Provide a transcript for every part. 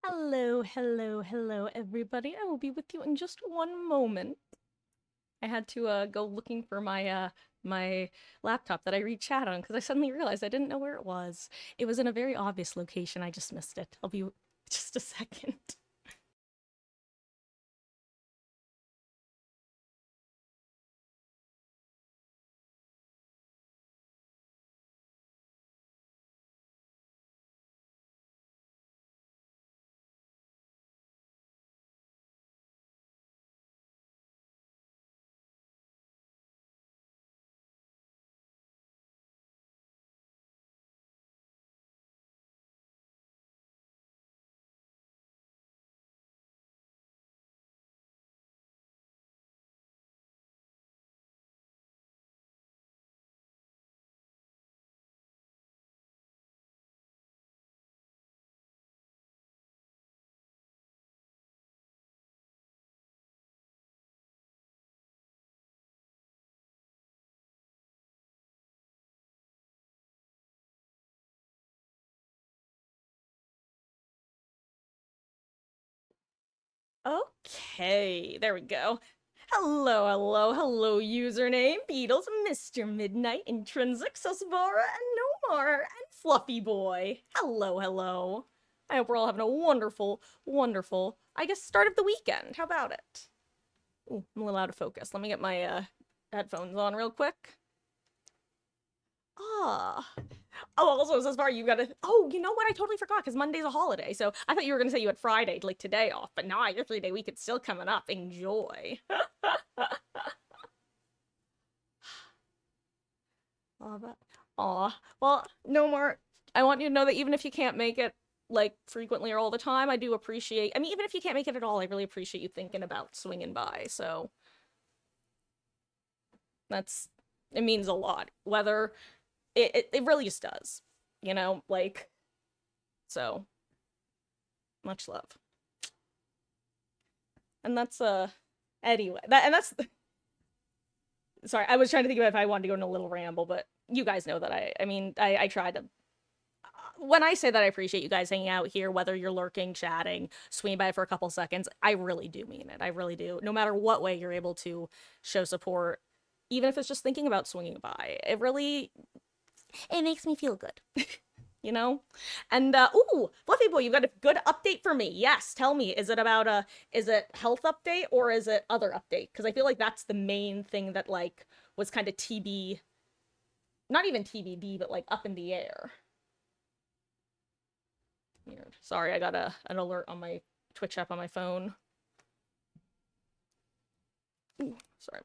Hello, hello, hello, everybody. I will be with you in just one moment. I had to go looking for my laptop that I read chat on because I suddenly realized I didn't know where it was. It was in a very obvious location. I just missed it. I'll be just a second. Okay, there we go. Hello, hello, hello, username, Beatles, Mr. Midnight, Intrinsic, Susvara, and Nomar, and Fluffy Boy. Hello, hello. I hope we're all having a wonderful, wonderful, I guess, start of the weekend. How about it? Ooh, I'm a little out of focus. Let me get my headphones on real quick. Ah. Oh, also, so far you gotta. Oh, you know what? I totally forgot because Monday's a holiday. So I thought you were gonna say you had Friday, like today off, but nah, your 3 day week is still coming up. Enjoy. Aw, but aw. Well, no more. I want you to know that even if you can't make it like frequently or all the time, I do appreciate. I mean, even if you can't make it at all, I really appreciate you thinking about swinging by. So that's it means a lot. Whether it really just does, like so much love. And that's anyway. That's sorry, I was trying to think about if I wanted to go in a little ramble, but you guys know that I tried to when I say that I appreciate you guys hanging out here, whether you're lurking, chatting, swinging by for a couple seconds, I really do mean it. I really do. No matter what way you're able to show support, even if it's just thinking about swinging by, it makes me feel good. you know? And ooh, Fluffy Boy, you got a good update for me. Yes, tell me, is it health update or is it other update? Because I feel like that's the main thing that like was kind of TB, not even TBD, but like up in the air. Weird. Sorry, I got an alert on my Twitch app on my phone. Ooh, sorry.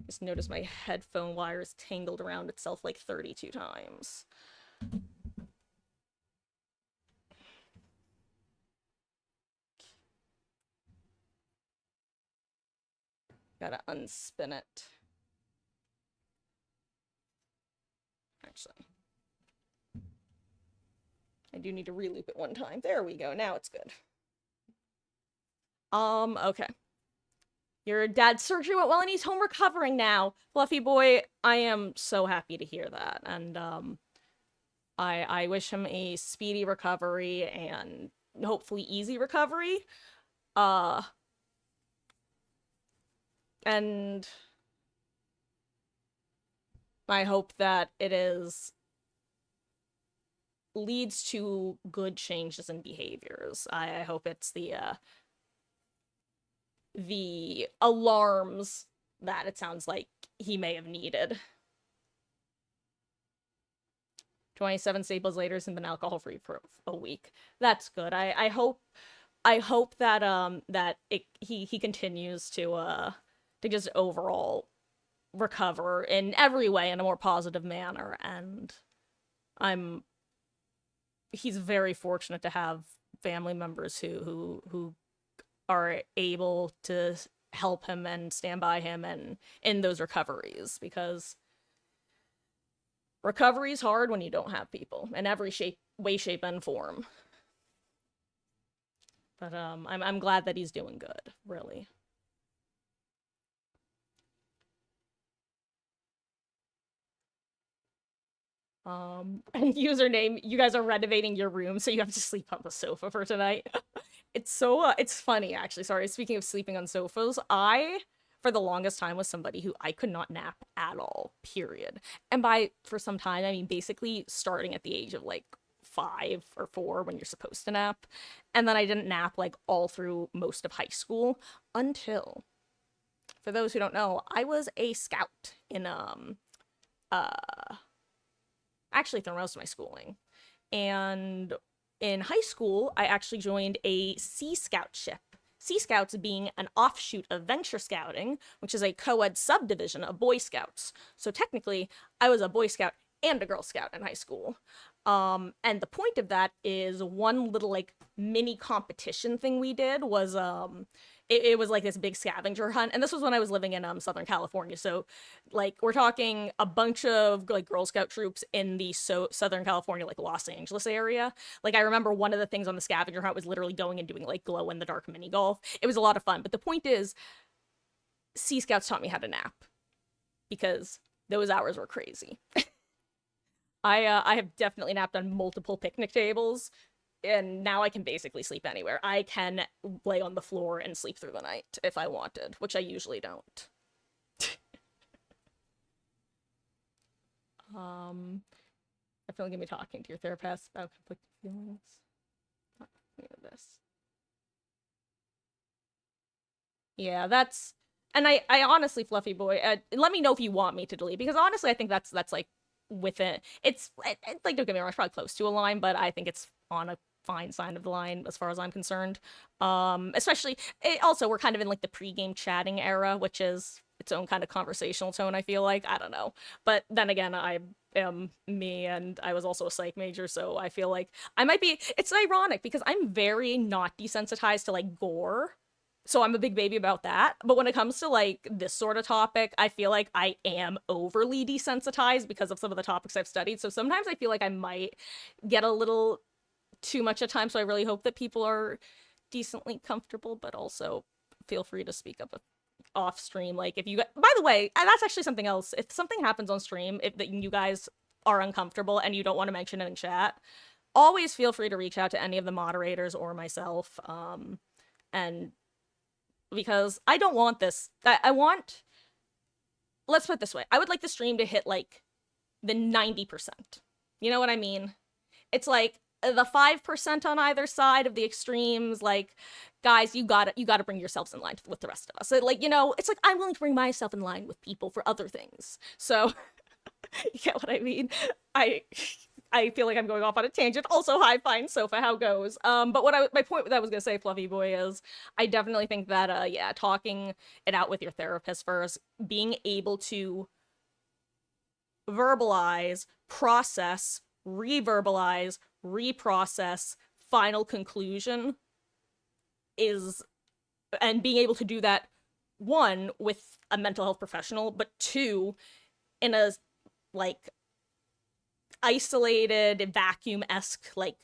Just noticed my headphone wire is tangled around itself like 32 times. Gotta unspin it. Actually, I do need to reloop it one time. There we go. Now it's good. Okay. Your dad's surgery went well and he's home recovering now. Fluffy Boy, I am so happy to hear that. And I wish him a speedy recovery and hopefully easy recovery. Uh and I hope that it is leads to good changes in behaviors. I hope it's the alarms that it sounds like he may have needed. 27 staples later has been alcohol free for a week. That's good. I hope that he continues to just overall recover in every way in a more positive manner, and I'm he's very fortunate to have family members who are able to help him and stand by him and in those recoveries, because recovery is hard when you don't have people in every shape and form. But I'm glad that he's doing good, really. And username, you guys are renovating your room, so you have to sleep on the sofa for tonight. It's so, it's funny, actually. Sorry, speaking of sleeping on sofas, for the longest time, was somebody who I could not nap at all, period. And for some time, I mean, basically starting at the age of like 5 or 4 when you're supposed to nap. And then I didn't nap like all through most of high school until, for those who don't know, I was a scout in, uh, actually through most of my schooling. And in high school, I actually joined a Sea Scout ship. Sea Scouts being an offshoot of Venture Scouting, which is a co-ed subdivision of Boy Scouts. So technically, I was a Boy Scout and a Girl Scout in high school. And the point of that is one little like mini competition thing we did was it was like this big scavenger hunt, and this was when I was living in Southern California. So like we're talking a bunch of like Girl Scout troops in the Southern California, like Los Angeles area. Like I remember one of the things on the scavenger hunt was literally going and doing like glow in the dark mini golf. It was a lot of fun, but the point is Sea Scouts taught me how to nap because those hours were crazy. I have definitely napped on multiple picnic tables, and now I can basically sleep anywhere. I can lay on the floor and sleep through the night if I wanted, which I usually don't. Definitely gonna be talking to your therapist about conflicted feelings. Not thinking of this. Yeah, that's, and I honestly, Fluffy Boy, let me know if you want me to delete, because honestly, I think that's like within, like, don't get me wrong, it's probably close to a line, but I think it's on a fine side of the line as far as I'm concerned. Especially, also, we're kind of in like the pre-game chatting era, which is its own kind of conversational tone, I feel like. I don't know. But then again, I am me, and I was also a psych major, so I feel like I might be, it's ironic because I'm very not desensitized to like gore, so I'm a big baby about that. But when it comes to like this sort of topic, I feel like I am overly desensitized because of some of the topics I've studied. So sometimes I feel like I might get a little too much at times. So I really hope that people are decently comfortable, but also feel free to speak up off stream. Like if you, by the way, that's actually something else. If something happens on stream, if that you guys are uncomfortable and you don't want to mention it in chat, always feel free to reach out to any of the moderators or myself. And because I don't want this. I want, let's put it this way. I would like the stream to hit like the 90%. You know what I mean? It's like the 5% on either side of the extremes. Like, guys, you gotta bring yourselves in line with the rest of us. So, like, you know, it's like I'm willing to bring myself in line with people for other things. So, you get what I mean? I feel like I'm going off on a tangent. Also, hi, fine sofa, how goes? But my point that I was gonna say, Fluffy Boy, is I definitely think that yeah, talking it out with your therapist first, being able to verbalize, process, reverbalize, reprocess, final conclusion is, and being able to do that, one, with a mental health professional, but two, in a like isolated vacuum-esque like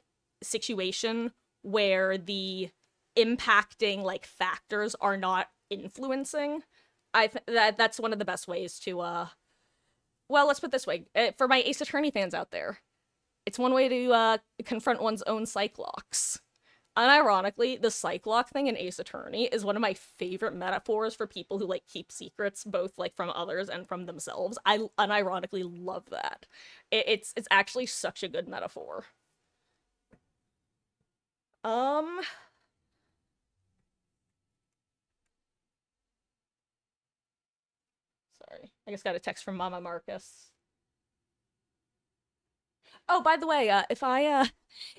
situation where the impacting like factors are not influencing. That's one of the best ways to well, let's put it this way, for my Ace Attorney fans out there, it's one way to confront one's own psych locks. Unironically, the psych lock thing in Ace Attorney is one of my favorite metaphors for people who like keep secrets, both like from others and from themselves. I unironically love that. It's actually such a good metaphor. Sorry, I just got a text from Mama Marcus. Oh, by the way,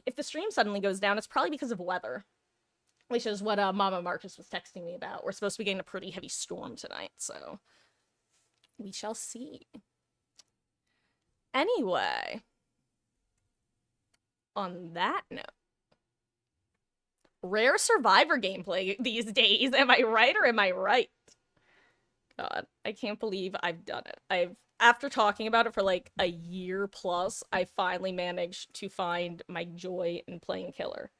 if the stream suddenly goes down, it's probably because of weather, which is what Mama Marcus was texting me about. We're supposed to be getting a pretty heavy storm tonight, so we shall see. Anyway, on that note, rare Survivor gameplay these days. Am I right or am I right? God, I can't believe I've done it. After talking about it for like a year plus, I finally managed to find my joy in playing Killer.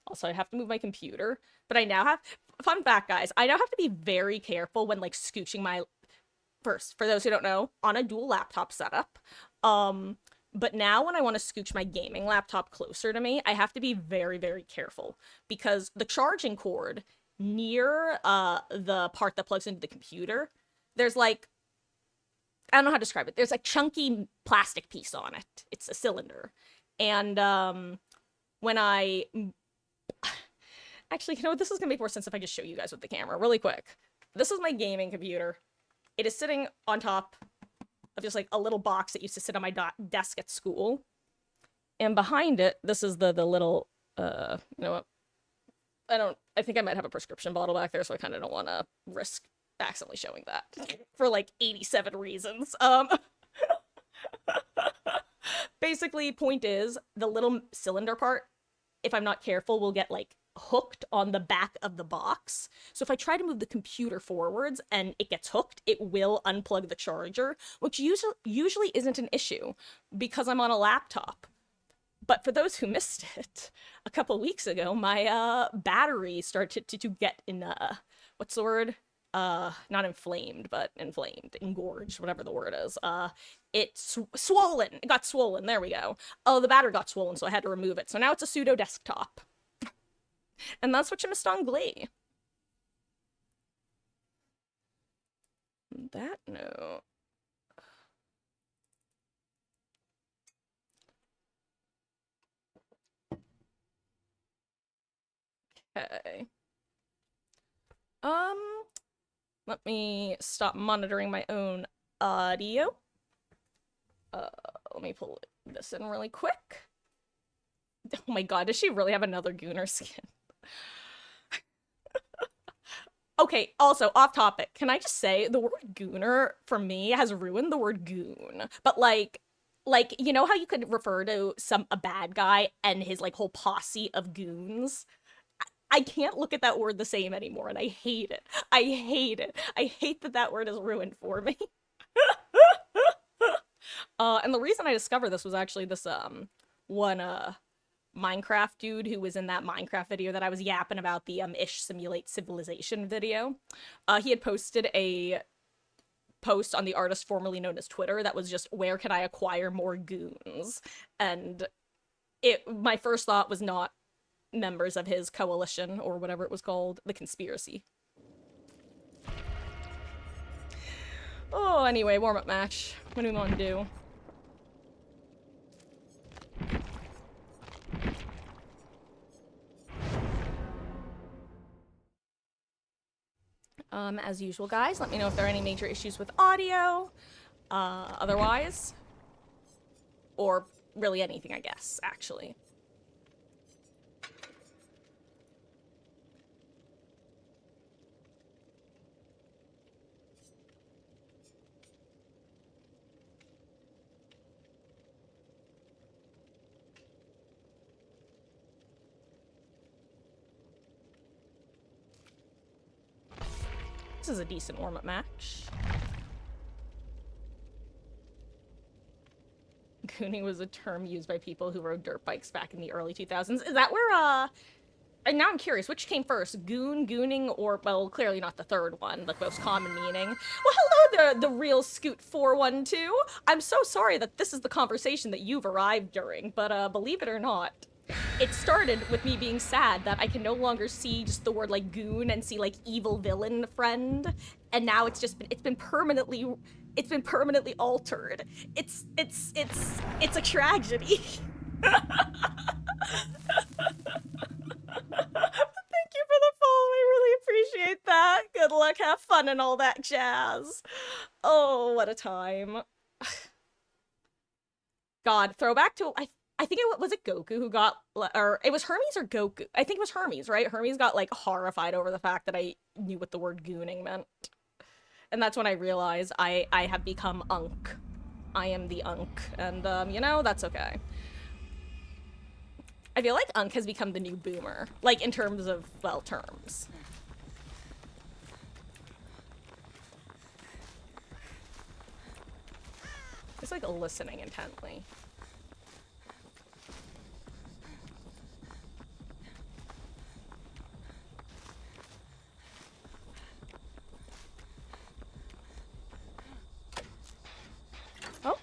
Also, I have to move my computer, but I now have, fun fact, guys, I now have to be very careful when like scooching my, first, for those who don't know, on a dual laptop setup. But now when I want to scooch my gaming laptop closer to me, I have to be very, very careful because the charging cord near the part that plugs into the computer, there's like, I don't know how to describe it. There's a chunky plastic piece on it. It's a cylinder. And when I actually, you know what, this is gonna make more sense if I just show you guys with the camera really quick. This is my gaming computer. It is sitting on top of just like a little box that used to sit on my desk at school. And behind it, this is the little, you know what? I think I might have a prescription bottle back there, so I kind of don't want to risk accidentally showing that for like 87 reasons. Basically, point is, the little cylinder part, if I'm not careful, will get like hooked on the back of the box. So if I try to move the computer forwards and it gets hooked, it will unplug the charger, which usually isn't an issue because I'm on a laptop. But for those who missed it, a couple weeks ago, my battery started to get in, what's the word? Not inflamed, but inflamed, engorged, whatever the word is. It's swollen. It got swollen. There we go. Oh, the battery got swollen, so I had to remove it. So now it's a pseudo desktop. And that's what you missed on Glee. That note. Okay. Let me stop monitoring my own audio. Let me pull this in really quick. Oh my god, does she really have another Gooner skin? Okay, also, off topic, can I just say, the word Gooner, for me, has ruined the word goon. But, like, you know how you could refer to a bad guy and his, like, whole posse of goons? I can't look at that word the same anymore, and I hate it. I hate it. I hate that that word is ruined for me. And the reason I discovered this was actually this, one, Minecraft dude who was in that Minecraft video that I was yapping about, the Ish Simulate Civilization video. He had posted a post on the artist formerly known as Twitter that was just, where can I acquire more goons? And my first thought was not members of his coalition or whatever it was called, the conspiracy. Oh, anyway, warm-up match. What do we want to do? As usual, guys, let me know if there are any major issues with audio, otherwise, or really anything, I guess, actually. This is a decent warm-up match. Gooning was a term used by people who rode dirt bikes back in the early 2000s. Is that where, and now I'm curious, which came first? Gooning, or, well, clearly not the third one, the most common meaning. Well, hello, the real Scoot 412. I'm so sorry that this is the conversation that you've arrived during, but, believe it or not, it started with me being sad that I can no longer see just the word, like, goon and see, like, evil villain friend, and now it's been permanently altered. It's a tragedy. Thank you for the follow, I really appreciate that. Good luck, have fun, and all that jazz. Oh, what a time. God, throwback to, I think it was Goku who got, or it was Hermes or Goku. I think it was Hermes, right? Hermes got, like, horrified over the fact that I knew what the word gooning meant. And that's when I realized I have become Unk. I am the Unk. And, you know, that's okay. I feel like Unk has become the new boomer. Like, in terms of, well, terms. Just, like, listening intently.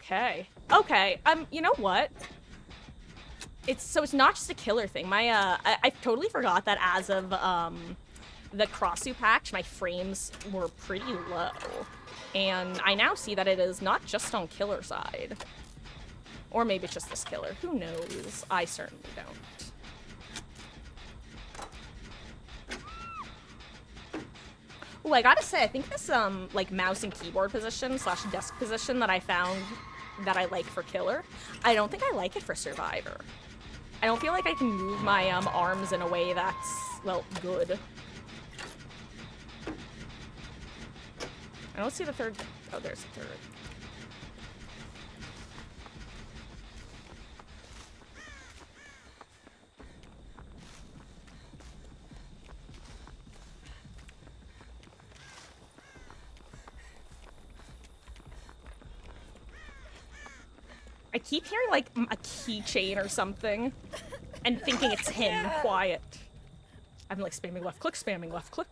Okay. Okay. You know what? So it's not just a killer thing. I totally forgot that as of, the Crossu patch, my frames were pretty low. And I now see that it is not just on killer side. Or maybe it's just this killer. Who knows? I certainly don't. Ooh, I gotta say, I think this, like, mouse and keyboard position slash desk position that I found that I like for killer, I don't think I like it for survivor. I don't feel like I can move my, arms in a way that's, well, good. I don't see the third. Oh, there's the third. I keep hearing, like, a keychain or something, and thinking it's him. Quiet. I'm, like, spamming left click, spamming left click.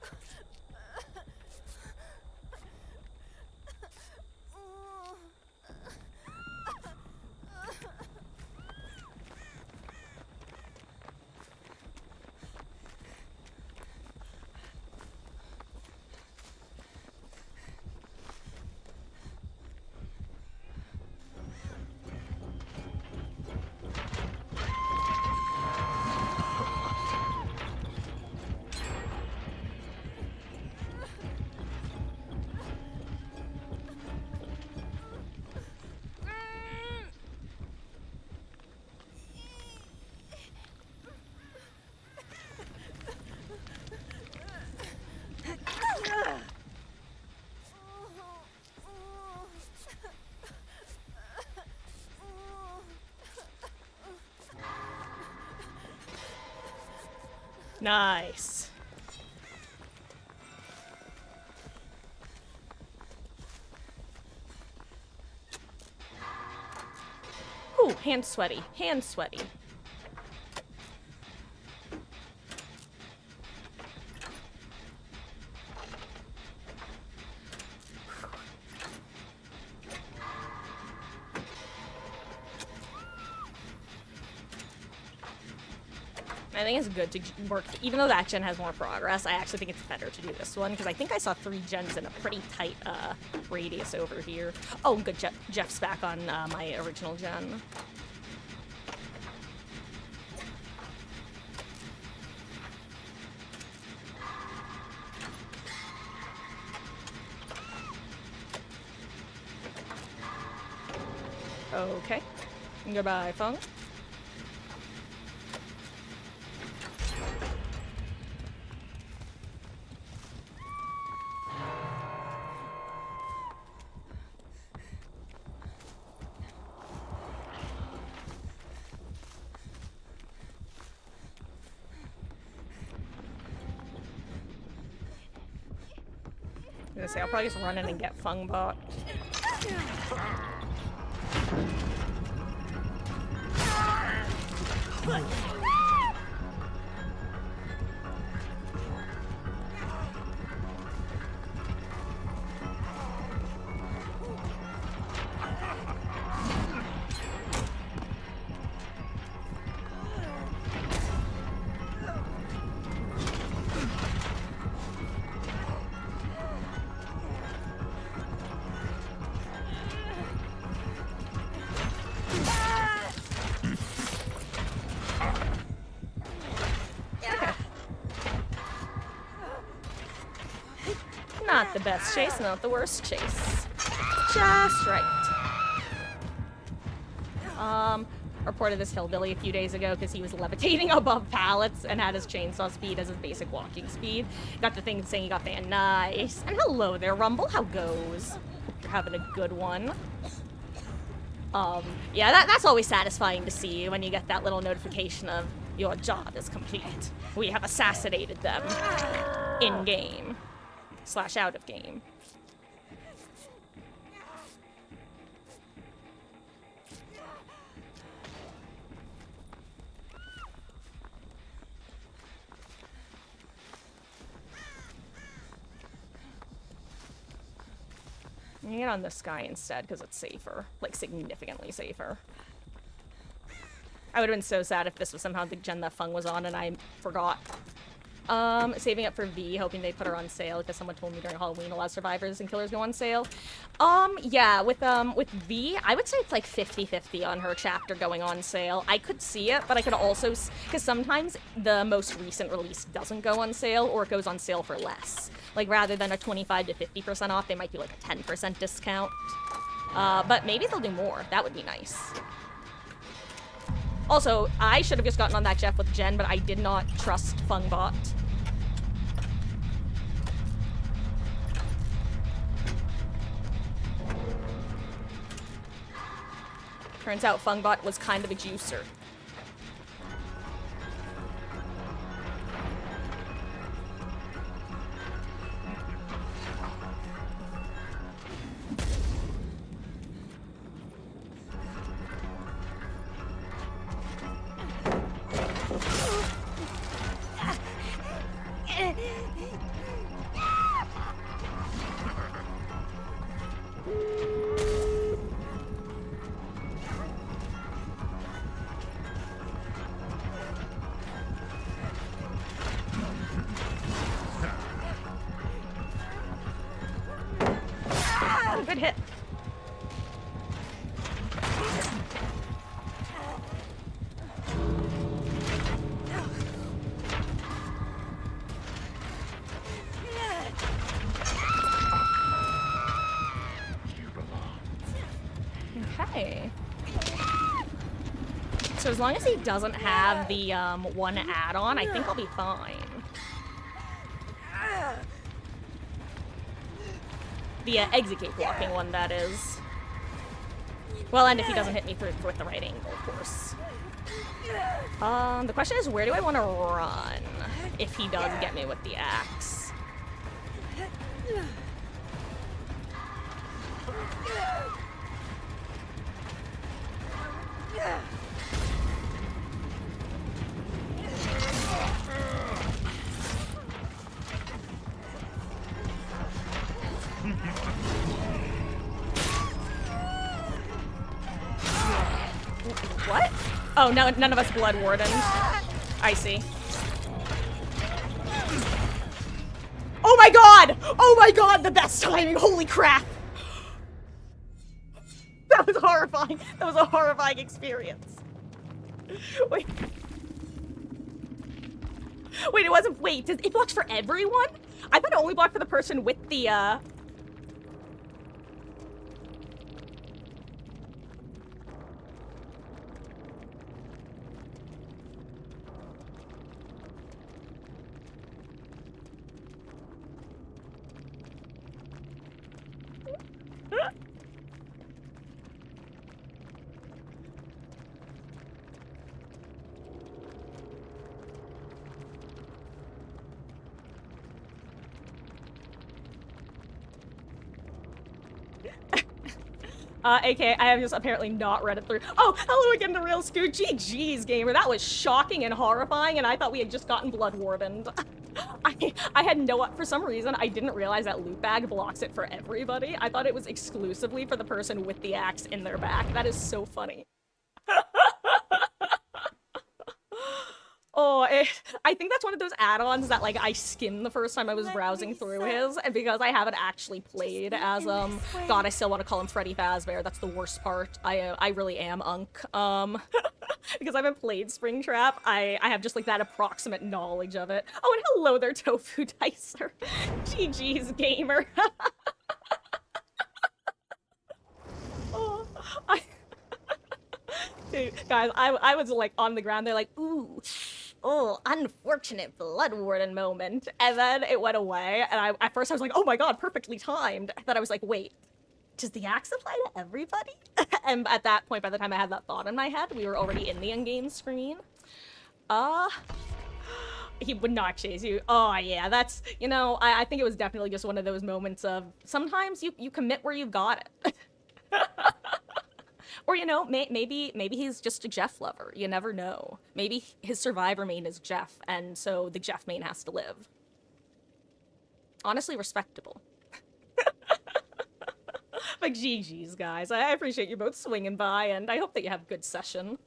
Nice. Ooh, hand sweaty. Hand sweaty. I think it's good to work, even though that gen has more progress, I actually think it's better to do this one, because I think I saw 3 gens in a pretty tight radius over here. Oh, good, Jeff's back on my original gen. Okay. Goodbye, Fung. I was gonna say, I'll probably just run in and get Fung bot. Not the best chase, not the worst chase. Just right. Reported this hillbilly a few days ago because he was levitating above pallets and had his chainsaw speed as his basic walking speed. Got the thing saying he got banned. Nice. And hello there, Rumble. How goes? Hope you're having a good one. Yeah, that's always satisfying to see when you get that little notification of your job is complete. We have assassinated them in-game. / out of game. I'm gonna get on this guy instead, because it's safer. Like, significantly safer. I would have been so sad if this was somehow the gen that Fung was on and I forgot. Saving up for V, hoping they put her on sale, because someone told me during Halloween a lot of survivors and killers go on sale. Yeah, with V, I would say it's like 50-50 on her chapter going on sale. I could see it, but I could also, because sometimes the most recent release doesn't go on sale, or it goes on sale for less. Like, rather than a 25 to 50% off, they might do like a 10% discount. But maybe they'll do more. That would be nice. Also, I should have just gotten on that Jeff with Jen, but I did not trust Fungbot. Turns out Fungbot was kind of a juicer. Good hit. Okay. So as long as he doesn't have the one add-on, I think I'll be fine. The exit gate blocking one, that is. Well, and if he doesn't hit me through with the right angle, of course. The question is, where do I want to run if he does get me with the axe? What? Oh, no, none of us blood wardened. I see. Oh my god! Oh my god, the best timing! Holy crap! That was horrifying. That was a horrifying experience. Wait. Wait, it wasn't- wait, it blocked for everyone? I thought it only blocked for the person with the, aka, I have just apparently not read it through. Oh, hello again to Real Scoot. GG's, gamer. That was shocking and horrifying, and I thought we had just gotten blood wardened. I had no, for some reason, I didn't realize that loot bag blocks it for everybody. I thought it was exclusively for the person with the axe in their back. That is so funny. Oh, I think that's one of those add-ons that, like, I skimmed the first time I was browsing through his, and because I haven't actually played as, God, I still want to call him Freddy Fazbear. That's the worst part. I really am Unk. Because I haven't played Springtrap, I have just, like, that approximate knowledge of it. Oh, and hello there, Tofu Dicer. GG's, gamer. Oh, dude, guys, I was, like, on the ground there, like, ooh. Oh, unfortunate blood warden moment. And then it went away, and at first I was like, oh my god, perfectly timed. And then I was like, wait, does the axe apply to everybody? And at that point, by the time I had that thought in my head, we were already in the in-game screen. He would not chase you. Oh yeah, that's, you know, I think it was definitely just one of those moments of, sometimes you commit where you've got it. Or, you know, maybe he's just a Jeff lover. You never know. Maybe his survivor main is Jeff, and so the Jeff main has to live. Honestly, respectable. But GG's, guys. I appreciate you both swinging by, and I hope that you have a good session.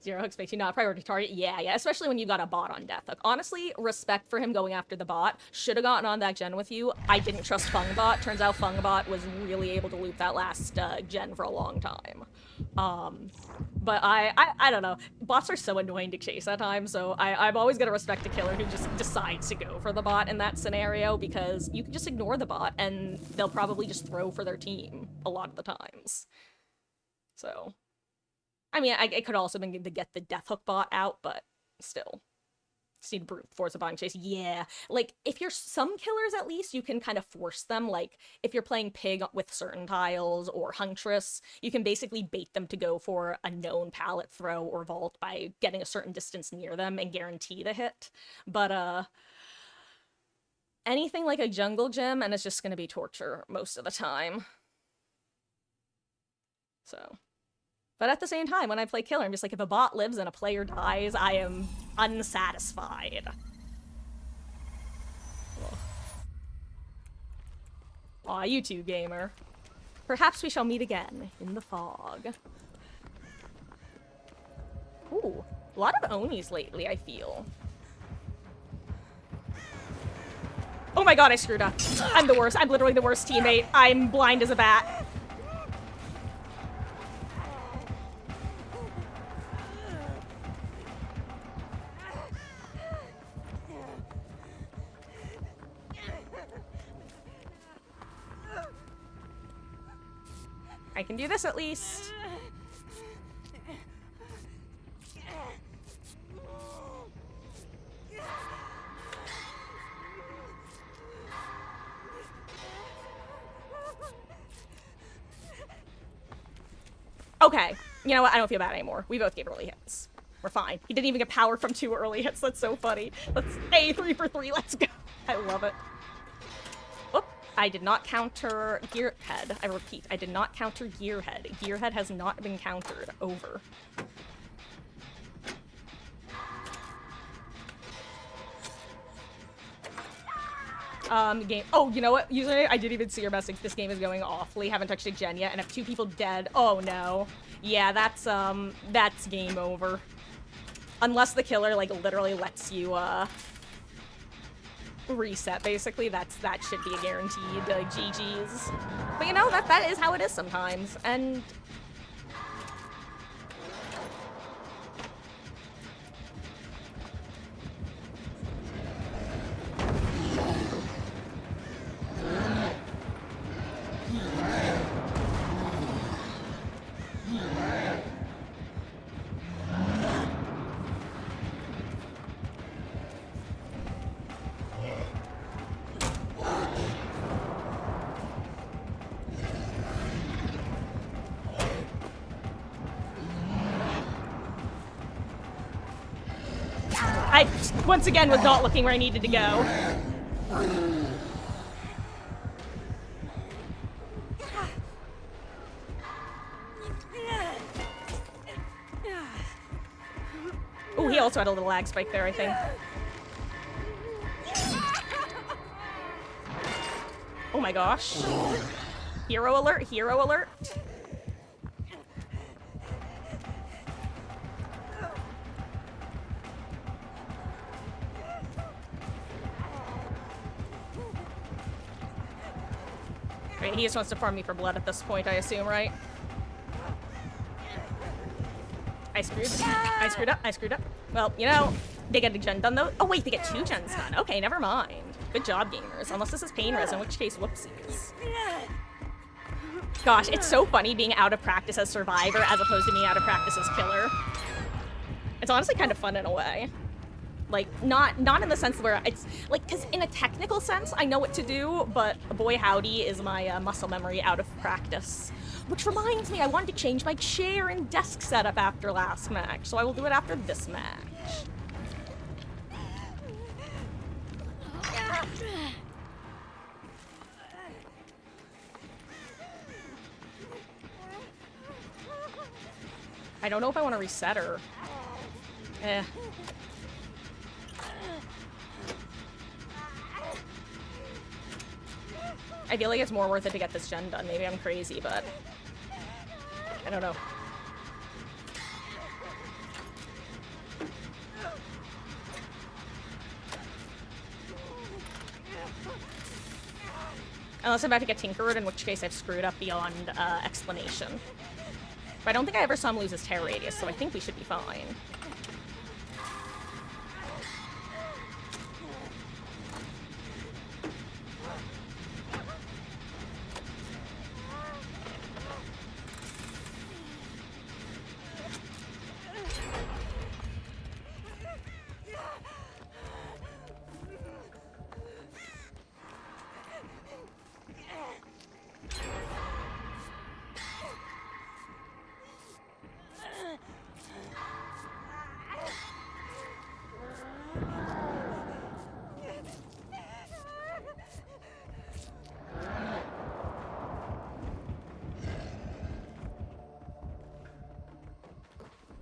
Zero Hooks makes you not a priority target. Yeah, especially when you got a bot on Death Hook. Honestly, respect for him going after the bot. Should have gotten on that gen with you. I didn't trust Fungbot. Turns out Fungbot was really able to loop that last gen for a long time. But I don't know. Bots are so annoying to chase at times, so I'm always gonna respect a killer who just decides to go for the bot in that scenario, because you can just ignore the bot and they'll probably just throw for their team a lot of the times. So... I mean, it could also been to get the Death Hook bot out, but still. Just need to brute force a bot and chase. Yeah. Like, if you're some killers, at least, you can kind of force them. Like, if you're playing Pig with certain tiles, or Huntress, you can basically bait them to go for a known pallet throw or vault by getting a certain distance near them and guarantee the hit. But, anything like a jungle gym, and it's just gonna be torture most of the time. So... But at the same time, when I play killer, I'm just like, if a bot lives and a player dies, I am unsatisfied. Aw, you too, gamer. Perhaps we shall meet again in the fog. Ooh, a lot of Onis lately, I feel. Oh my god, I screwed up. I'm the worst. I'm literally the worst teammate. I'm blind as a bat. I can do this at least. Okay, you know what? I don't feel bad anymore. We both gave early hits. We're fine. He didn't even get power from 2 early hits. That's so funny. Let's... Hey, 3 for 3. Let's go. I love it. I did not counter Gearhead. I repeat, I did not counter Gearhead. Gearhead has not been countered. Over. Game. Oh, you know what? Usually, I didn't even see your message. This game is going awfully. Haven't touched a gen yet, and have 2 people dead. Oh no. Yeah, that's game over. Unless the killer, like, literally lets you, reset, basically. That should be a guaranteed GG's. But you know, that is how it is sometimes. And I, once again, was not looking where I needed to go. Oh, he also had a little lag spike there, I think. Oh my gosh. Hero alert, hero alert. Right, he just wants to farm me for blood at this point, I assume, right? I screwed up. Well, you know, they get a gen done though. Oh wait, they get 2 gens done. Okay, never mind. Good job, gamers. Unless this is pain res, in which case, whoopsies. Gosh, it's so funny being out of practice as Survivor as opposed to being out of practice as Killer. It's honestly kind of fun in a way. Like, not in the sense where it's, like, because in a technical sense, I know what to do, but boy howdy is my muscle memory out of practice. Which reminds me, I wanted to change my chair and desk setup after last match, so I will do it after this match. I don't know if I want to reset her. I feel like it's more worth it to get this gen done. Maybe I'm crazy, but I don't know. Unless I'm about to get Tinkered, in which case I've screwed up beyond explanation. But I don't think I ever saw him lose his tear radius, so I think we should be fine.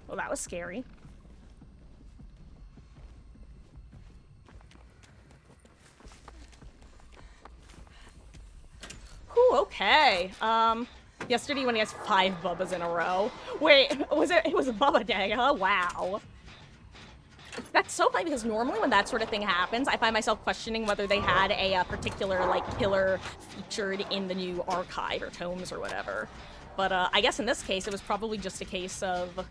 Well, that was scary. Whew, okay. Yesterday when he has 5 Bubbas in a row. Wait, it was a Bubba day, huh? Wow. That's so funny because normally when that sort of thing happens, I find myself questioning whether they had a particular, like, killer featured in the new archive or tomes or whatever. But, I guess in this case, it was probably just a case of...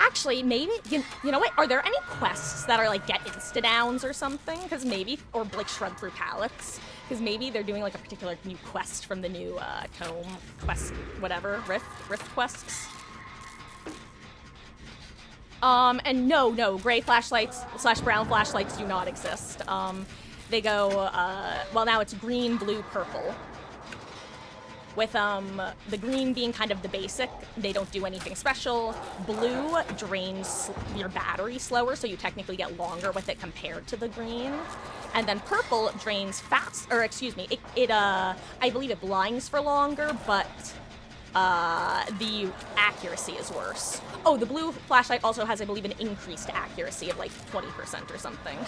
Actually, maybe, you know what? Are there any quests that are like get insta-downs or something? Because maybe, or like shred through pallets. Because maybe they're doing like a particular new quest from the new tome quest, whatever, rift quests. And no, gray flashlights / brown flashlights do not exist. They go, well now it's green, blue, purple. With the green being kind of the basic, they don't do anything special. Blue drains your battery slower, so you technically get longer with it compared to the green. And then purple drains fast, or excuse me, I believe it blinds for longer, but the accuracy is worse. Oh, the blue flashlight also has, I believe, an increased accuracy of like 20% or something.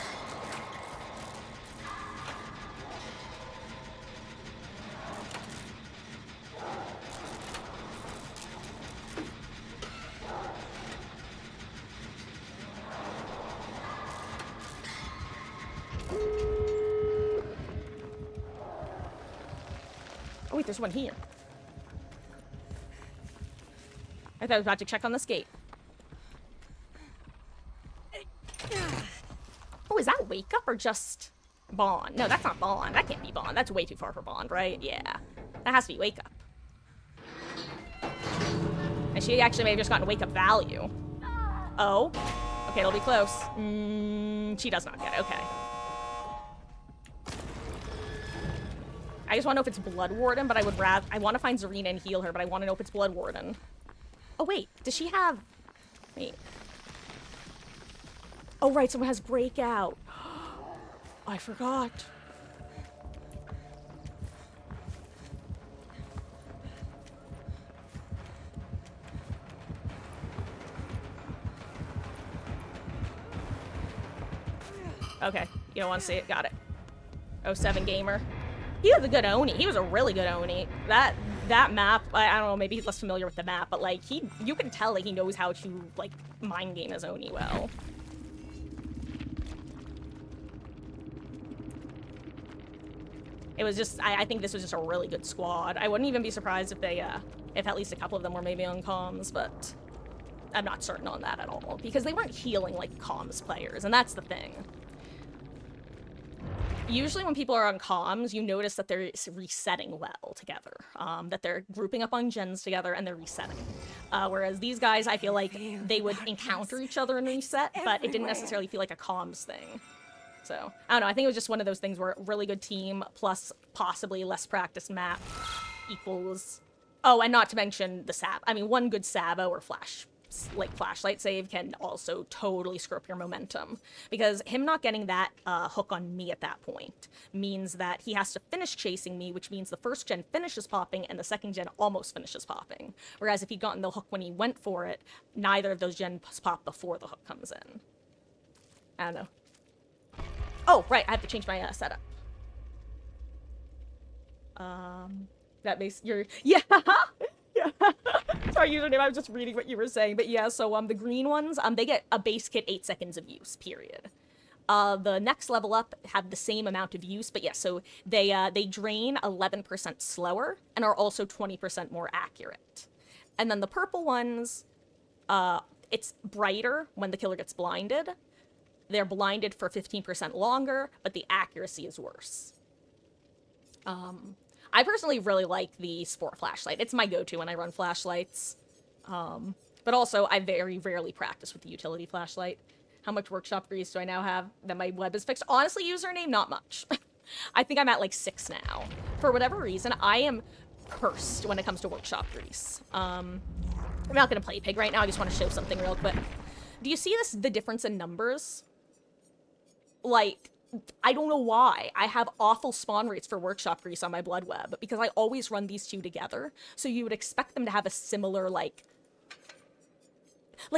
Oh wait, there's one here. I thought I was about to check on this gate. Oh, is that Wake Up or just Bond? No, that's not Bond. That can't be Bond. That's way too far for Bond, right? Yeah. That has to be Wake Up. And she actually may have just gotten Wake Up value. Oh. Okay, it'll be close. She does not get it. Okay. I just want to know if it's Blood Warden, but I want to find Zarina and heal her, but I want to know if it's Blood Warden. Oh, wait. Does she have... Wait. Oh, right. Someone has Breakout. I forgot. Okay. You don't want to see it. Got it. 07 Gamer. He was a good Oni. He was a really good Oni. That map, I don't know, maybe he's less familiar with the map, but like you can tell like he knows how to like mind game his Oni well. It was just, I think this was just a really good squad. I wouldn't even be surprised if they, if at least a couple of them were maybe on comms, but I'm not certain on that at all because they weren't healing like comms players, and that's the thing. Usually when people are on comms, you notice that they're resetting well together, that they're grouping up on gens together and they're resetting. Whereas these guys, I feel like they would encounter each other and reset, but it didn't necessarily feel like a comms thing. So, I don't know, I think it was just one of those things where a really good team plus possibly less practiced map equals... Oh, and not to mention the sab. I mean, one good Sabo or flashlight save can also totally screw up your momentum, because him not getting that hook on me at that point means that he has to finish chasing me, which means the first gen finishes popping and the second gen almost finishes popping, whereas if he'd gotten the hook when he went for it, neither of those gens pop before the hook comes in. I don't know. Oh right, I have to change my setup. That makes your yeah. Yeah. Sorry, username. I was just reading what you were saying, but yeah. So the green ones they get a base kit 8 seconds of use. Period. The next level up have the same amount of use, but yes, so they drain 11% slower and are also 20% more accurate. And then the purple ones, it's brighter when the killer gets blinded. They're blinded for 15% longer, but the accuracy is worse. I personally really like the Sport flashlight. It's my go-to when I run flashlights. But also, I very rarely practice with the utility flashlight. How much workshop grease do I now have that my web is fixed? Honestly, username, not much. I think I'm at like 6 now. For whatever reason, I am cursed when it comes to workshop grease. I'm not going to play pig right now. I just want to show something real quick. Do you see the difference in numbers? Like, I don't know why. I have awful spawn rates for workshop grease on my bloodweb because I always run these two together. So you would expect them to have a similar, like,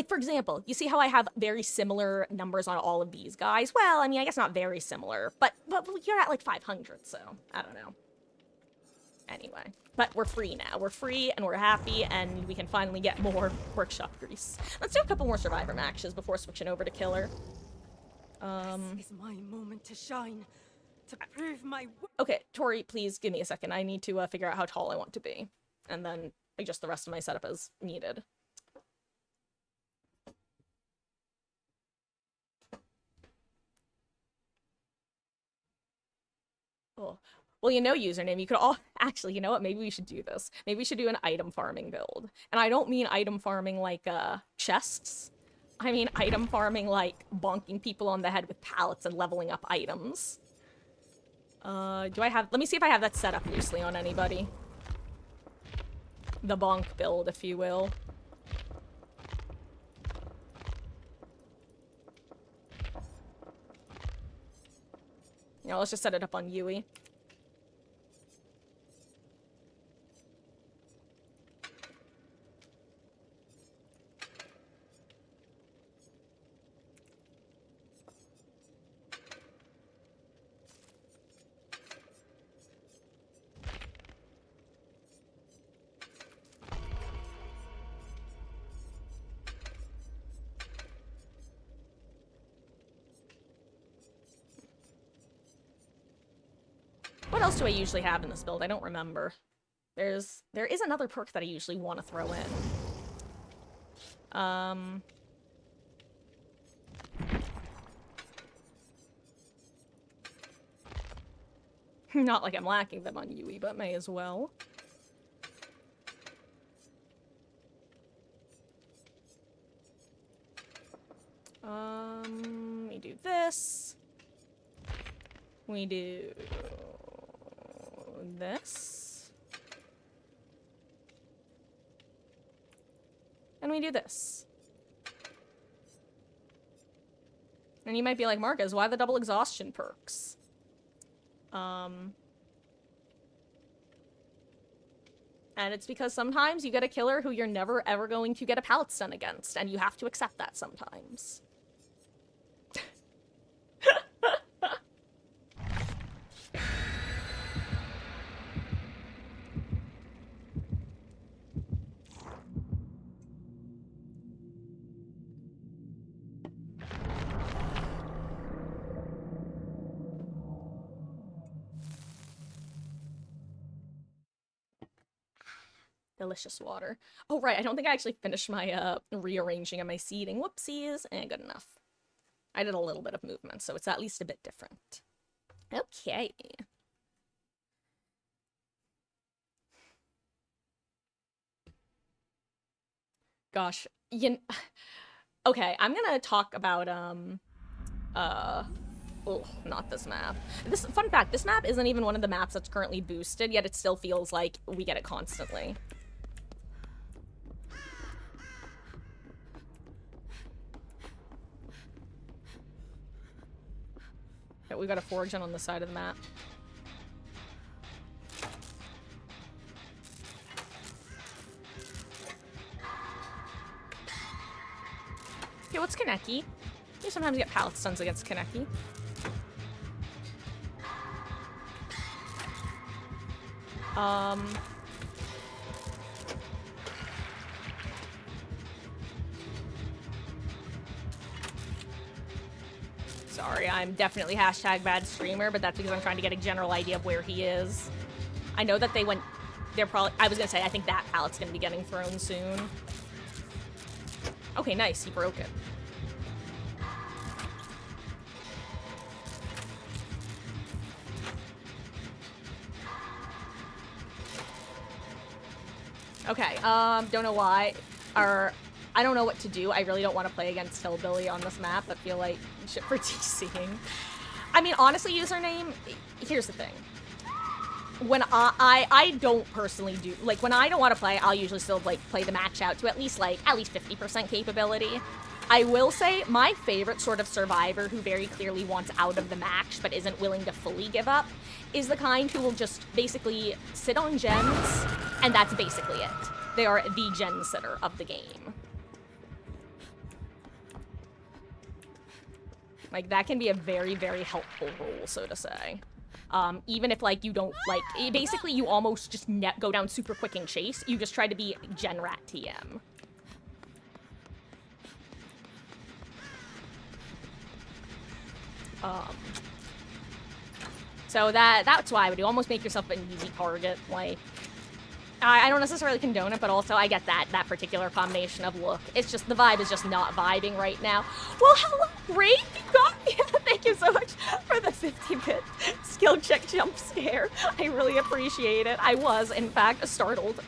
for example, you see how I have very similar numbers on all of these guys? Well, I mean, I guess not very similar, but you're at like 500, so I don't know. Anyway, but we're free now. We're free and we're happy and we can finally get more workshop grease. Let's do a couple more survivor matches before switching over to killer. This is my moment to shine, to prove my... Okay, Tori, please give me a second. I need to figure out how tall I want to be, and then adjust the rest of my setup as needed. Oh. Well, you know, username, you could all... Actually, you know what? Maybe we should do this. Maybe we should do an item farming build. And I don't mean item farming like, chests. I mean item farming like bonking people on the head with pallets and leveling up items. Do I have... Let me see if I have that set up loosely on anybody. The bonk build, if you will. You know, let's just set it up on Yui. What else do I usually have in this build? I don't remember. There is another perk that I usually want to throw in. Not like I'm lacking them on Yui, but may as well. We do this. We do this. And we do this. And you might be like, Marcus, why the double exhaustion perks? And it's because sometimes you get a killer who you're never ever going to get a pallet stun against, and you have to accept that sometimes. Delicious water. Oh, right. I don't think I actually finished my rearranging of my seating. Whoopsies. Good enough. I did a little bit of movement, so it's at least a bit different. Okay. Gosh. Okay, I'm gonna talk about, oh, not this map. Fun fact, this map isn't even one of the maps that's currently boosted, yet it still feels like we get it constantly. Yeah, we got a forge on the side of the map. Okay, what's Kaneki? You sometimes get pallet stuns against Kaneki. Sorry, I'm definitely hashtag bad streamer, but that's because I'm trying to get a general idea of where he is. I know that they're probably, I was gonna say, I think that pallet's gonna be getting thrown soon. Okay, nice, he broke it. Okay, don't know why. I don't know what to do. I really don't want to play against Hillbilly on this map. I feel like shit for TCing. I mean, honestly, username, here's the thing. When I don't personally do, like, when I don't want to play, I'll usually still, like, play the match out to at least 50% capability. I will say my favorite sort of survivor who very clearly wants out of the match but isn't willing to fully give up is the kind who will just basically sit on gens, and that's basically it. They are the gen sitter of the game. Like, that can be a very, very helpful role, so to say. Even if, like, you don't, like, basically you almost just go down super quick and chase. You just try to be Gen Rat TM. So that's why I would do. Almost make yourself an easy target. Like, I don't necessarily condone it, but also I get that particular combination of look. It's just, the vibe is just not vibing right now. Well, hello, Ray, you got me. Thank you so much for the 50-bit skill check jump scare. I really appreciate it. I was, in fact, startled.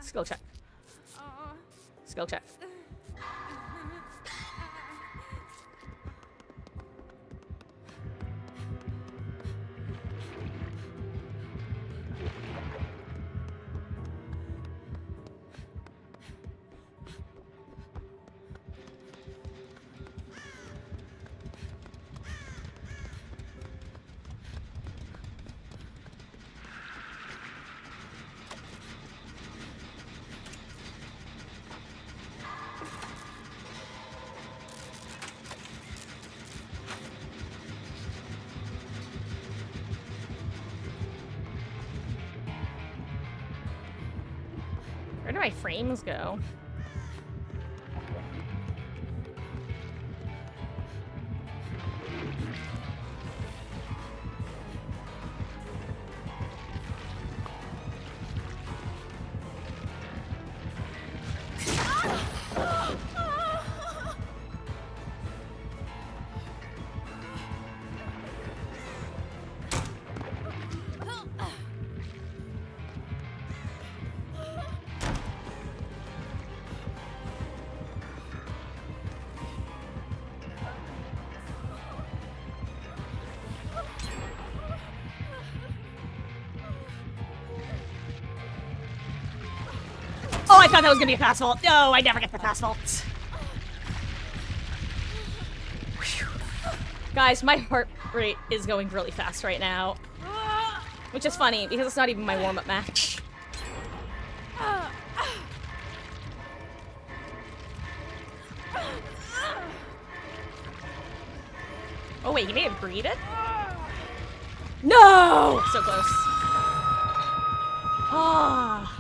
Skill check. Skill check. Where do my frames go? Oh, I thought that was gonna be a fast vault. No, I never get the fast vault. Whew. Guys, my heart rate is going really fast right now. Which is funny, because it's not even my warm-up match. Oh wait, he may have breeded? No! So close. Ah.